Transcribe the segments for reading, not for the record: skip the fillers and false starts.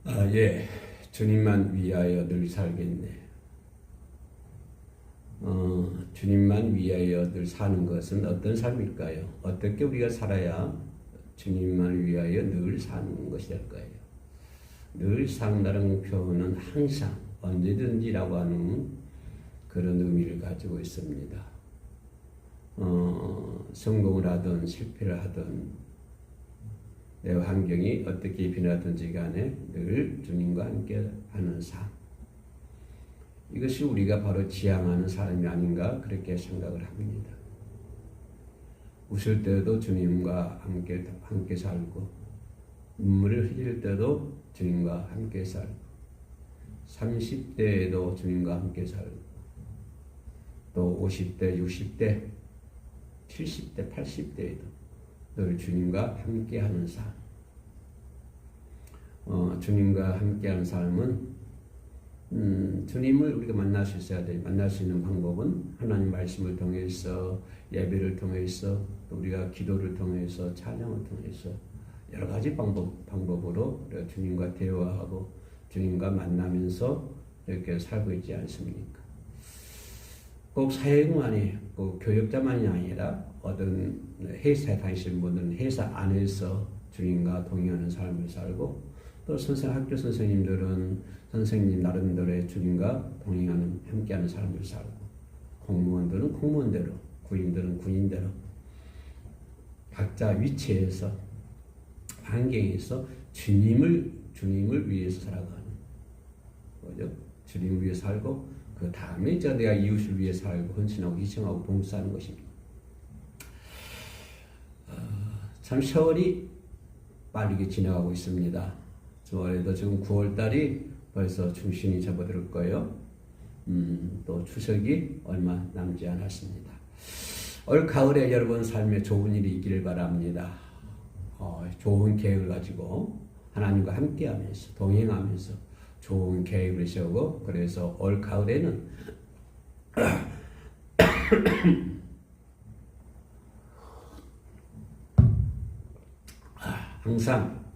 예. 주님만 위하여 늘 살겠네. 주님만 위하여 늘 사는 것은 어떤 삶일까요? 어떻게 우리가 살아야 주님만 위하여 늘 사는 것이 될까요? 늘상 표현은 항상 언제든지라고 하는 그런 의미를 가지고 있습니다. 성공을 하든 실패를 하든 내 환경이 어떻게 변하든지 간에 늘 주님과 함께 하는 삶. 이것이 우리가 바로 지향하는 삶이 아닌가 그렇게 생각을 합니다. 웃을 때도 주님과 함께 살고, 눈물을 흘릴 때도 주님과 함께 살고, 30대에도 주님과 함께 살고, 또 50대, 60대, 70대, 80대에도 늘 주님과 함께하는 삶. 주님과 함께하는 삶은 주님을 우리가 만날 수 있어야 돼요. 만날 수 있는 방법은 하나님 말씀을 통해서, 예배를 통해서, 또 우리가 기도를 통해서, 찬양을 통해서 여러 가지 방법으로 우리가 주님과 대화하고 주님과 만나면서 이렇게 살고 있지 않습니까? 꼭 사회만이, 꼭 교역자만이 아니라 어떤 회사에 다니시는 분들은 회사 안에서 주님과 동행하는 삶을 살고, 또 학교 선생님들은 선생님 나름대로의 주님과 동행하는, 함께하는 삶을 살고, 공무원들은 공무원대로, 군인들은 군인대로 각자 위치에서, 환경에서 주님을 위해서 살아가는 거죠. 주님을 위해 살고, 그 다음에 내가 이웃을 위해 살고 헌신하고 희생하고 봉사하는 것입니다. 참 세월이 빠르게 지나가고 있습니다. 올해도 지금 9월달이 벌써 중신이 접어들 거예요. 또 추석이 얼마 남지 않았습니다. 올 가을에 여러분 삶에 좋은 일이 있기를 바랍니다. 좋은 계획을 가지고 하나님과 함께하면서 동행하면서 좋은 계획을 세우고, 그래서 올 가을에는 항상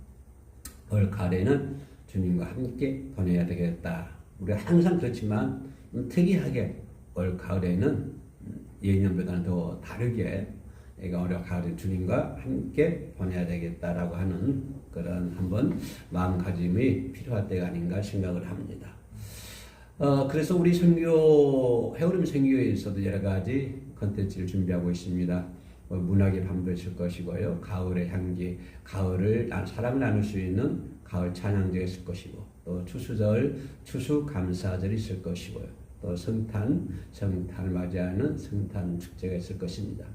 올 가을에는 주님과 함께 보내야 되겠다. 우리가 항상 그렇지만 특이하게 올 가을에는 예년보다는 더 다르게 내가 올 가을에 주님과 함께 보내야 되겠다라고 하는 그런 한번 마음가짐이 필요할 때가 아닌가 생각을 합니다. 그래서 우리 해오름 선교에서도 여러 가지 컨텐츠를 준비하고 있습니다. 문학의 밤도 있을 것이고요. 가을의 향기, 사랑을 나눌 수 있는 가을 찬양제가 있을 것이고, 또 추수 감사절이 있을 것이고요. 또 성탄을 맞이하는 성탄 축제가 있을 것입니다.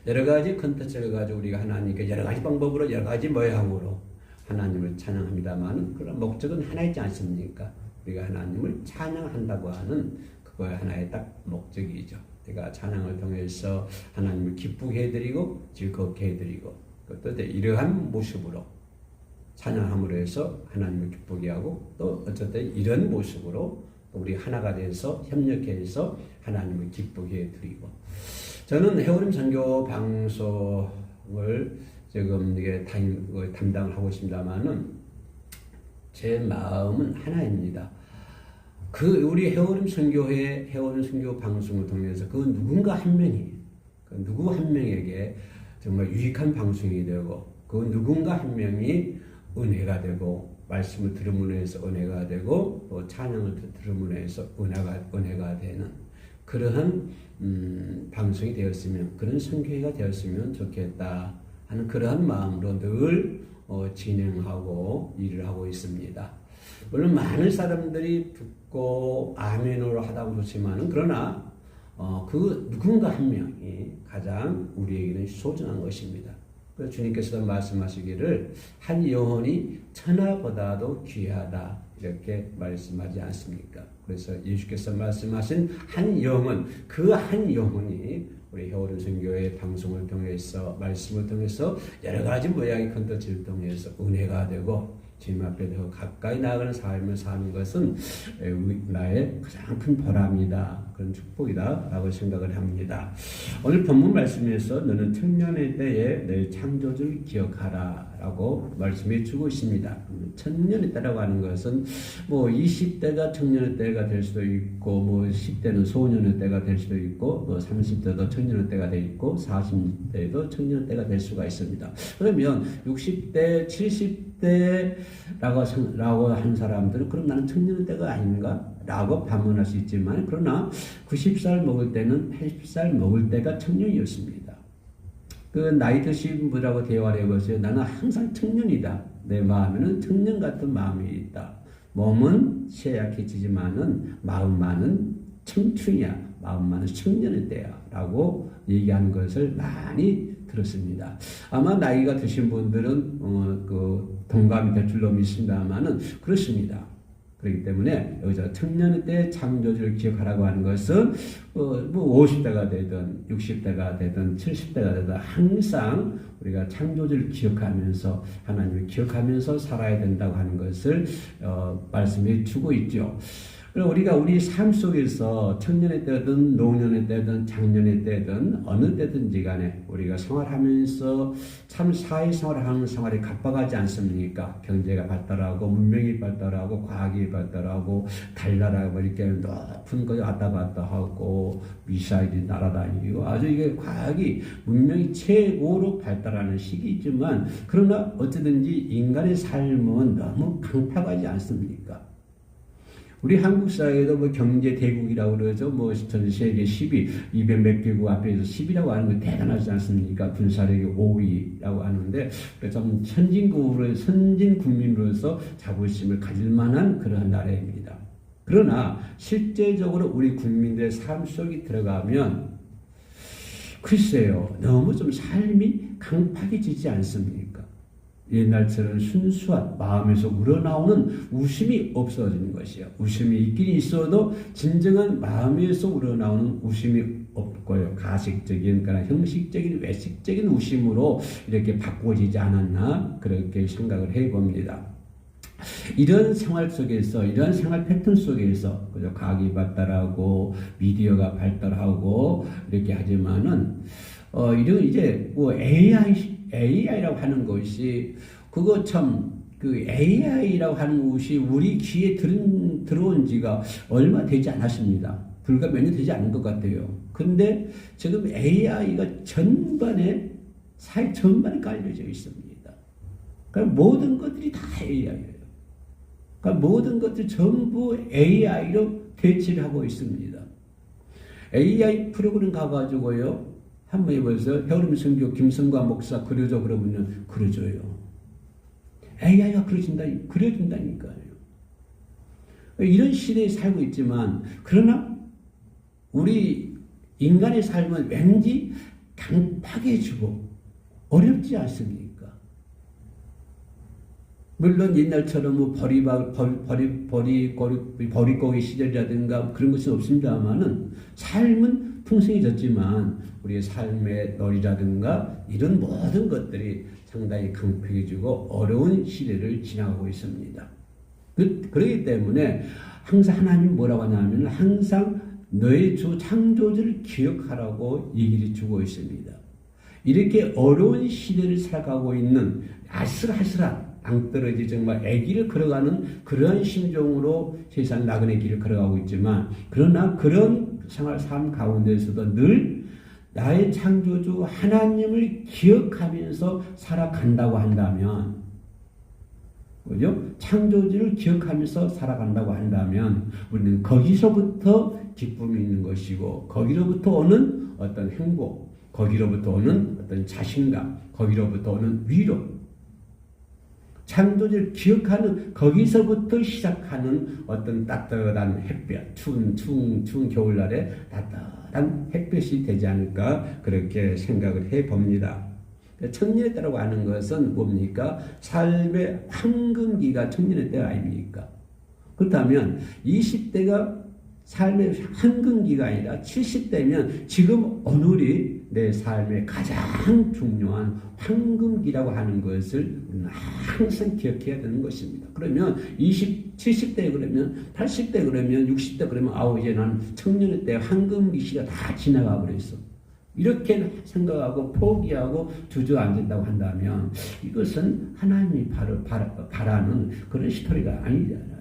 여러 가지 컨텐츠를 가지고 우리가 하나님께 여러 가지 방법으로, 여러 가지 모양으로 하나님을 찬양합니다만, 그런 목적은 하나 있지 않습니까? 우리가 하나님을 찬양한다고 하는 그거의 하나의 딱 목적이죠. 내가 찬양을 통해서 하나님을 기쁘게 해드리고 즐겁게 해드리고, 또 이러한 모습으로 찬양함으로 해서 하나님을 기쁘게 하고, 또 어쨌든 이런 모습으로 우리 하나가 돼서 협력해서 하나님을 기쁘게 해드리고, 저는 해오름 선교 방송을 지금 이게 담당을 하고 있습니다만은 제 마음은 하나입니다. 우리 해오름 선교회, 해오름 선교 방송을 통해서 누군가 한 명에게 정말 유익한 방송이 되고, 누군가 한 명이 은혜가 되고, 말씀을 들음으로 해서 은혜가 되고, 또 찬양을 들음으로 해서 은혜가 되는 그러한 방송이 되었으면, 그런 선교회가 되었으면 좋겠다 하는 그러한 마음으로 늘 진행하고 일을 하고 있습니다. 물론 많은 사람들이 듣고 아멘으로 하다 보지만은, 그러나 누군가 한 명이 가장 우리에게는 소중한 것입니다. 그래서 주님께서도 말씀하시기를 한 영혼이 천하보다도 귀하다 이렇게 말씀하지 않습니까? 그래서 예수께서 말씀하신 한 영혼, 그 한 영혼이 우리 해오름 선교회 방송을 통해서, 말씀을 통해서, 여러 가지 모양의 컨텐츠를 통해서 은혜가 되고 주님 앞에 더 가까이 나아가는 삶을 사는 것은 나의 가장 큰 보람이다, 그런 축복이다 라고 생각을 합니다. 오늘 본문 말씀에서 너는 청년의 때에 내 창조주를 기억하라 라고 말씀해 주고 있습니다. 청년의 때라고 하는 것은 뭐 20대가 청년의 때가 될 수도 있고, 뭐 10대는 소년의 때가 될 수도 있고, 뭐 30대도 청년의 때가 될 있고, 40대도 청년의 때가 될 수가 있습니다. 그러면 60대, 70대라고 한 사람들은 그럼 나는 청년의 때가 아닌가? 라고 반문할 수 있지만, 그러나 90살 먹을 때는 80살 먹을 때가 청년이었습니다. 그 나이 드신 분하고 대화를 해보세요. 나는 항상 청년이다. 내 마음에는 청년 같은 마음이 있다. 몸은 쇠약해지지만은 마음만은 청춘이야. 마음만은 청년의 때야. 라고 얘기하는 것을 많이 들었습니다. 아마 나이가 드신 분들은 그 동감이 될 줄로 믿습니다만은 그렇습니다. 그렇기 때문에 여기서 청년의 때 창조주를 기억하라고 하는 것은 뭐 50대가 되든 60대가 되든 70대가 되든 항상 우리가 창조주를 기억하면서 하나님을 기억하면서 살아야 된다고 하는 것을 말씀해 주고 있죠. 그리고 우리가 우리 삶 속에서 청년의 때든 노년의 때든 장년의 때든 어느 때든지 간에 우리가 생활하면서 참 사회생활을 하는 생활이 각박하지 않습니까? 경제가 발달하고 문명이 발달하고 과학이 발달하고 달나라고 이렇게 높은 거 왔다 갔다 하고 미사일이 날아다니고 아주 이게 과학이 문명이 최고로 발달하는 시기이지만 그러나 어쨌든지 인간의 삶은 너무 강팍하지 않습니까? 우리 한국 사회에도 뭐 경제 대국이라고 그러죠. 뭐 전 세계 10위, 200 몇 개국 앞에서 10위라고 하는 거 대단하지 않습니까? 군사력이 5위라고 하는데 좀 선진 국민으로서 자부심을 가질 만한 그러한 나라입니다. 그러나 실제적으로 우리 국민들의 삶 속에 들어가면 글쎄요, 너무 좀 삶이 강팍해지지 않습니까? 옛날처럼 순수한 마음에서 우러나오는 웃음이 없어지는 것이요. 웃음이 있긴 있어도 진정한 마음에서 우러나오는 웃음이 없고요. 가식적인, 그러나 형식적인, 외식적인 웃음으로 이렇게 바꿔지지 않았나 그렇게 생각을 해봅니다. 이런 생활 속에서, 이런 생활 패턴 속에서, 그죠? 과학이 발달하고, 미디어가 발달하고, 이렇게 하지만은, 이런 이제 뭐 AI라고 하는 것이, 그거 참, 그 AI라고 하는 것이 우리 귀에 들어온 지가 얼마 되지 않았습니다. 불과 몇 년 되지 않은 것 같아요. 근데 지금 AI가 사회 전반에 깔려져 있습니다. 그러니까 모든 것들이 다 AI예요. 그러니까 모든 것들 전부 AI로 대치를 하고 있습니다. AI 프로그램 가가지고요. 한번 해보세요. 헤어림 선교 김성관 목사 그려줘 그러면요. 그려줘요. AI가 그려준다니까요. 이런 시대에 살고 있지만 그러나 우리 인간의 삶은 왠지 강팍해지고 어렵지 않습니까? 물론 옛날처럼 뭐 버리고기 시절이라든가 그런 것은 없습니다만은 삶은 풍성해졌지만 우리의 삶의 널이라든가 이런 모든 것들이 상당히 강팍해지고 어려운 시대를 지나가고 있습니다. 그렇기 때문에 항상 하나님 뭐라고 하냐면 항상 너의 주 창조주를 기억하라고 얘기를 주고 있습니다. 이렇게 어려운 시대를 살아가고 있는 아슬아슬한 낭떠러지 정말 애기를 걸어가는 그런 심정으로 세상 나그네 길을 걸어가고 있지만 그러나 그런 삶 가운데서도 늘 나의 창조주 하나님을 기억하면서 살아간다고 한다면 그죠? 창조주를 기억하면서 살아간다고 한다면 우리는 거기서부터 기쁨이 있는 것이고 거기로부터 오는 어떤 행복, 거기로부터 오는 어떤 자신감, 거기로부터 오는 위로 창조주를 기억하는 거기서부터 시작하는 어떤 따뜻한 햇볕, 추운 겨울날에 따뜻한 햇볕이 되지 않을까 그렇게 생각을 해봅니다. 청년의 때라고 하는 것은 뭡니까? 삶의 황금기가 청년의 때 아닙니까? 그렇다면 20대가 삶의 황금기가 아니라 70대면 지금 오늘이 내 삶의 가장 중요한 황금기라고 하는 것을 우리는 항상 기억해야 되는 것입니다. 그러면 70대 그러면 80대 그러면 60대 그러면 이제 난 청년의 때 황금기 시가 다 지나가 버렸어. 이렇게 생각하고 포기하고 주저앉는다고 한다면 이것은 하나님이 바라는 그런 스토리가 아니잖아요.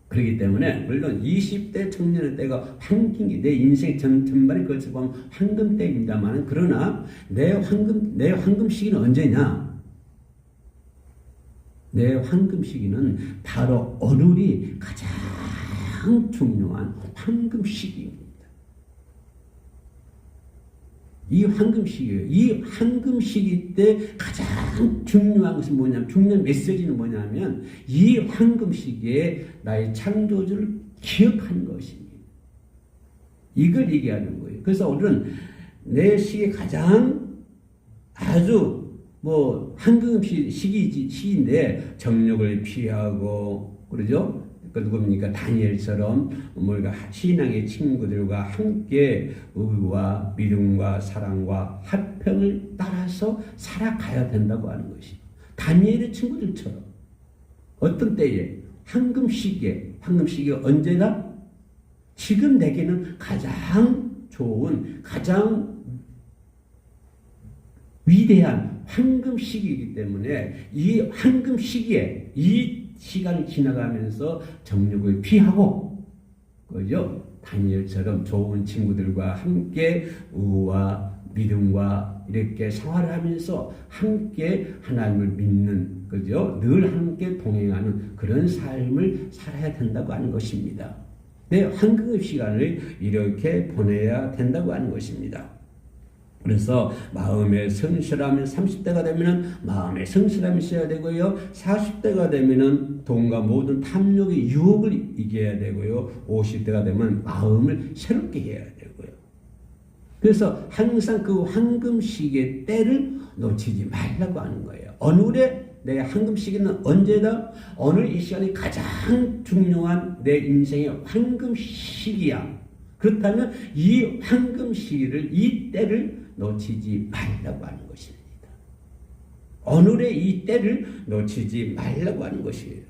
그렇기 때문에 물론 20대 청년의 때가 황금기, 내 인생 전반에 걸쳐 보면 황금 때입니다만, 그러나 내 황금 시기는 언제냐? 내 황금 시기는 바로 오늘이 가장 중요한 황금 시기입니다. 이 황금 시기예요. 이 황금 시기 때 가장 중요한 것은 뭐냐면, 중요한 메시지는 뭐냐면, 이 황금 시기에 나의 창조주를 기억하는 것입니다. 이걸 얘기하는 거예요. 그래서 오늘은 내 시기에 가장 아주 황금 시기인데 정욕을 피하고, 그러죠? 누굽니까? 다니엘처럼 우리가 신앙의 친구들과 함께 의와 믿음과 사랑과 화평을 따라서 살아가야 된다고 하는 것이, 다니엘의 친구들처럼 어떤 때에 황금 시기가 언제나 지금 내게는 가장 좋은, 가장 위대한 황금 시기이기 때문에 이 황금 시기에 이 시간이 지나가면서 정욕을 피하고, 그죠? 다니엘처럼 좋은 친구들과 함께 의와 믿음과 이렇게 생활을 하면서 함께 하나님을 믿는, 그죠? 늘 함께 동행하는 그런 삶을 살아야 된다고 하는 것입니다. 내 황금 시간을 이렇게 보내야 된다고 하는 것입니다. 그래서 마음의 성실함이 30대가 되면은 마음의 성실함이 있어야 되고요. 40대가 되면은 돈과 모든 탐욕의 유혹을 이겨야 되고요. 50대가 되면 마음을 새롭게 해야 되고요. 그래서 항상 그 황금 시기의 때를 놓치지 말라고 하는 거예요. 오늘의 내 황금 시기는 언제다? 오늘 이 시간이 가장 중요한 내 인생의 황금 시기야. 그렇다면 이 황금 시기를, 이 때를 놓치지 말라고 하는 것입니다. 오늘의 이 때를 놓치지 말라고 하는 것이에요.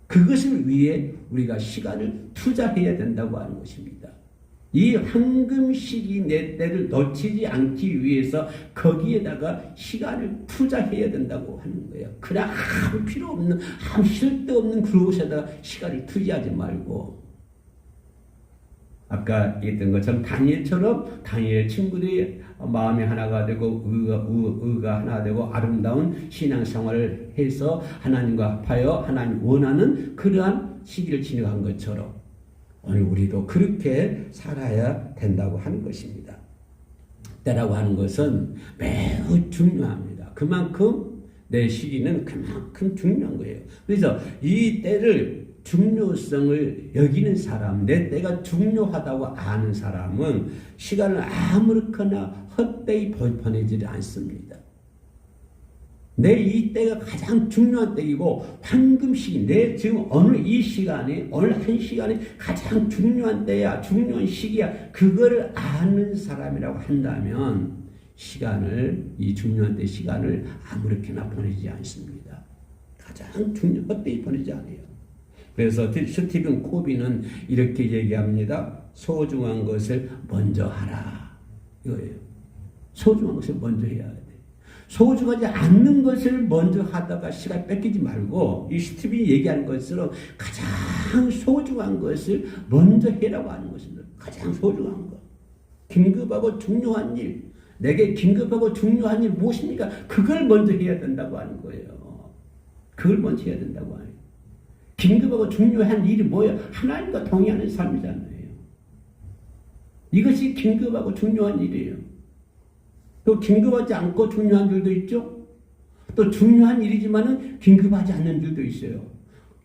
그것을 위해 우리가 시간을 투자해야 된다고 하는 것입니다. 이 황금 시기 내 때를 놓치지 않기 위해서 거기에다가 시간을 투자해야 된다고 하는 거예요. 그냥 아무 필요 없는, 아무 쓸데없는 그것에다가 시간을 투자하지 말고, 아까 얘기했던 것처럼 다니엘처럼 다니엘 친구들이 마음이 하나가 되고 의가 하나 되고 아름다운 신앙생활을 해서 하나님과 합하여 하나님 원하는 그러한 시기를 지나간 것처럼 오늘 우리도 그렇게 살아야 된다고 하는 것입니다. 때라고 하는 것은 매우 중요합니다. 그만큼 내 시기는 그만큼 중요한 거예요. 그래서 이 때를 중요성을 여기는 사람, 내 때가 중요하다고 아는 사람은 시간을 아무렇거나 헛되이 보내지 않습니다. 내 이 때가 가장 중요한 때이고 황금 시기, 내 지금 오늘 이 시간이, 오늘 한 시간이 가장 중요한 때야, 중요한 시기야. 그거를 아는 사람이라고 한다면 이 중요한 때 시간을 아무렇게나 보내지 않습니다. 가장 헛되이 보내지 않아요. 그래서 스티븐 코비는 이렇게 얘기합니다. 소중한 것을 먼저 하라. 이거예요. 소중한 것을 먼저 해야 돼. 소중하지 않는 것을 먼저 하다가 시간 뺏기지 말고, 이 스티븐이 얘기하는 것처럼 가장 소중한 것을 먼저 해라고 하는 것입니다. 가장 소중한 것. 긴급하고 중요한 일. 내게 긴급하고 중요한 일 무엇입니까? 그걸 먼저 해야 된다고 하는 거예요. 그걸 먼저 해야 된다고 하는 거예요. 긴급하고 중요한 일이 뭐예요? 하나님과 동의하는 삶이잖아요. 이것이 긴급하고 중요한 일이에요. 또 긴급하지 않고 중요한 일도 있죠. 또 중요한 일이지만은 긴급하지 않는 일도 있어요.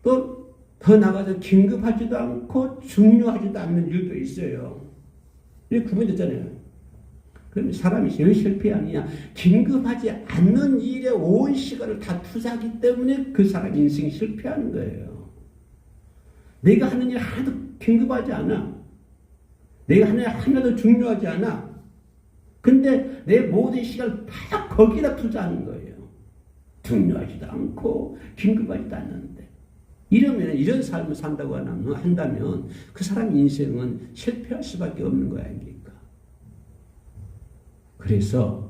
또 더 나가서 긴급하지도 않고 중요하지도 않는 일도 있어요. 이게 구분됐잖아요. 그러면 사람이 왜 실패하느냐? 긴급하지 않는 일에 온 시간을 다 투자하기 때문에 그 사람 인생이 실패하는 거예요. 내가 하는 일 하나도 긴급하지 않아. 내가 하는 일 하나도 중요하지 않아. 근데 내 모든 시간을 다 거기다 투자하는 거예요. 중요하지도 않고 긴급하지도 않는데. 이러면, 이런 삶을 산다고 한다면 그 사람 인생은 실패할 수밖에 없는 거 아닙니까? 그래서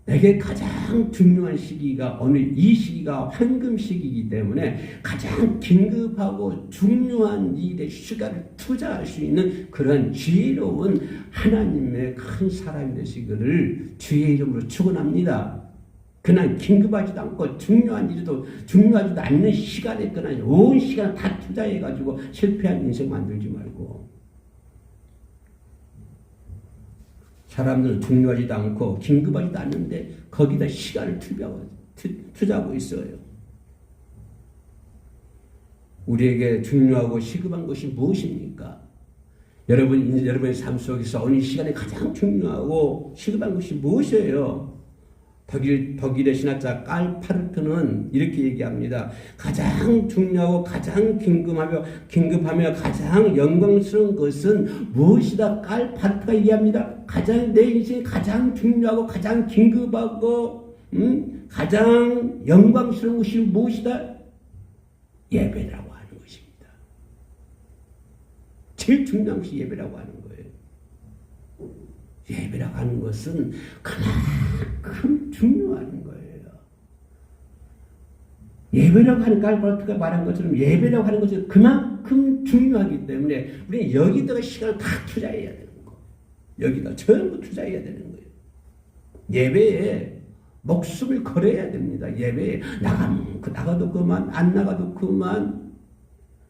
내게 가장 중요한 시기가 오늘 이 시기가 황금 시기이기 때문에 가장 긴급하고 중요한 일에 시간을 투자할 수 있는 그런 지혜로운 하나님의 큰 사람이 되시기를 주의 이름으로 축원합니다. 그냥 긴급하지도 않고 중요한 일도 중요하지도 않는 시간에 그냥 온 시간을 다 투자해가지고 실패한 인생 만들지 말고, 사람들은 중요하지도 않고 긴급하지도 않는데 거기다 시간을 투자하고 있어요. 우리에게 중요하고 시급한 것이 무엇입니까? 여러분의 삶 속에서 오늘 시간에 가장 중요하고 시급한 것이 무엇이에요? 독일의 신학자 깔파르트는 이렇게 얘기합니다. 가장 중요하고 가장 긴급하며 가장 영광스러운 것은 무엇이다? 깔파르트가 얘기합니다. 내 인생에 가장 중요하고 가장 긴급하고 가장 영광스러운 것이 무엇이다? 예배라고 하는 것입니다. 제일 중요한 것이 예배라고 하는 거예요. 예배라고 하는 것은 그만큼 중요한 거예요. 예배라고 하는 깔바르트가 말한 것처럼 예배라고 하는 것은 그만큼 중요하기 때문에 우리는 여기다가 시간을 다 투자해야 되는 거예요. 여기다 전부 투자해야 되는 거예요. 예배에 목숨을 걸어야 됩니다. 예배에 나가도 그만, 안 나가도 그만.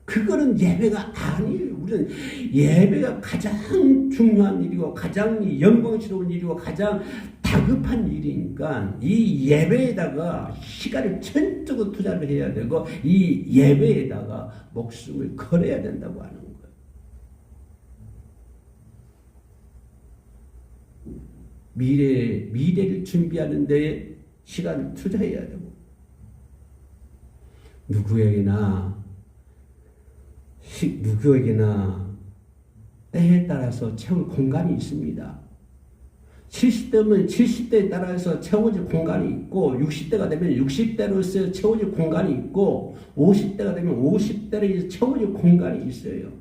그거는 예배가 아니에요. 우리는 예배가 가장 중요한 일이고 가장 영광스러운 일이고 가장 다급한 일이니까 이 예배에다가 시간을 전적으로 투자를 해야 되고 이 예배에다가 목숨을 걸어야 된다고 하는 거예요. 미래를 준비하는 데에 시간을 투자해야 되고, 누구에게나 때에 따라서 채울 공간이 있습니다. 70대면 70대에 따라서 채워질 공간이 있고, 60대가 되면 60대로서 채워질 공간이 있고, 50대가 되면 50대로 채워질 공간이 있어요.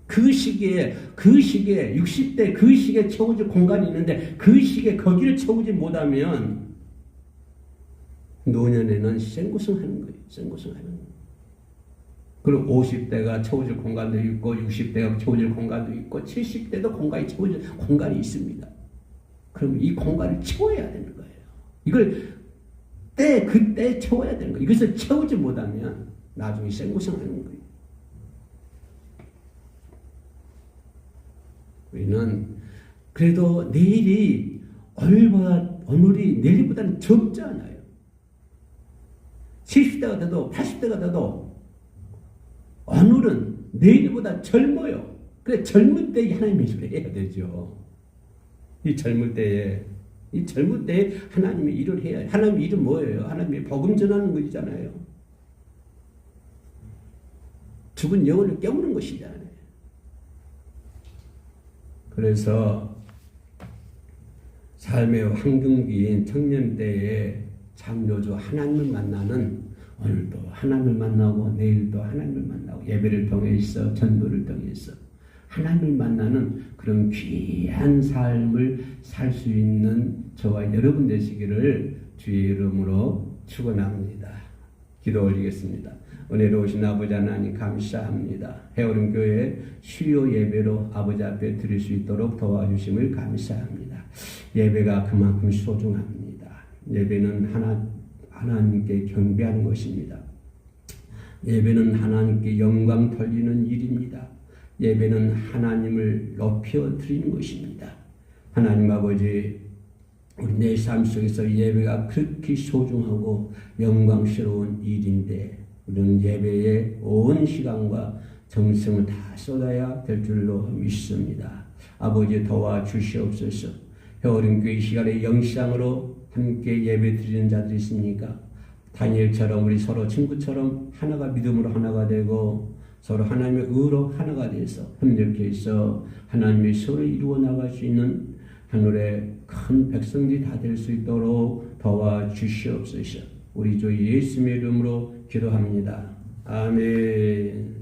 그 시기에 60대 그 시기에 채워질 공간이 있는데 그 시기에 거기를 채우지 못하면 노년에는 생고생하는 거예요. 생고생하는 거예요. 그리고 50대가 채워질 공간도 있고 60대가 채워질 공간도 있고 70대도 공간이 채워질 공간이 있습니다. 그럼 이 공간을 채워야 되는 거예요. 이걸 그때 채워야 되는 거예요. 이것을 채우지 못하면 나중에 생고생하는 거예요. 우리는 그래도 오늘이 내일보다는 적지 않아요. 70대가 돼도 80대가 돼도 오늘은 내일보다 젊어요. 그래 젊을 때 하나님의 일을 해야 되죠. 이 젊을 때에 하나님의 일을 해야 해요. 하나님의 일은 뭐예요? 하나님의 복음 전하는 것이잖아요. 죽은 영혼을 깨우는 것이잖아요. 그래서 삶의 황금기인 청년 때에 창조주 하나님을 만나는, 오늘도 하나님을 만나고 내일도 하나님을 만나고 예배를 통해서 전도를 통해서 하나님을 만나는 그런 귀한 삶을 살 수 있는 저와 여러분 되시기를 주의 이름으로 축원합니다. 기도 올리겠습니다. 은혜로우신 아버지 하나님 감사합니다. 해오름교회 수요 예배로 아버지 앞에 드릴 수 있도록 도와주심을 감사합니다. 예배가 그만큼 소중합니다. 예배는 하나님께 경배하는 것입니다. 예배는 하나님께 영광 돌리는 일입니다. 예배는 하나님을 높여 드리는 것입니다. 하나님 아버지, 우리 내 삶 속에서 예배가 그렇게 소중하고 영광스러운 일인데 우리는 예배에 온 시간과 정성을 다 쏟아야 될 줄로 믿습니다. 아버지 도와주시옵소서. 해오름교회 시간의 영상으로 함께 예배 드리는 자들이 있습니까? 다니엘처럼 우리 서로 친구처럼 하나가 믿음으로 하나가 되고 서로 하나님의 의로 하나가 돼서 협력해서 하나님의 소를 이루어 나갈 수 있는 하늘의 큰 백성들이 다 될 수 있도록 도와주시옵소서. 우리 주 예수님의 이름으로 기도합니다. 아멘.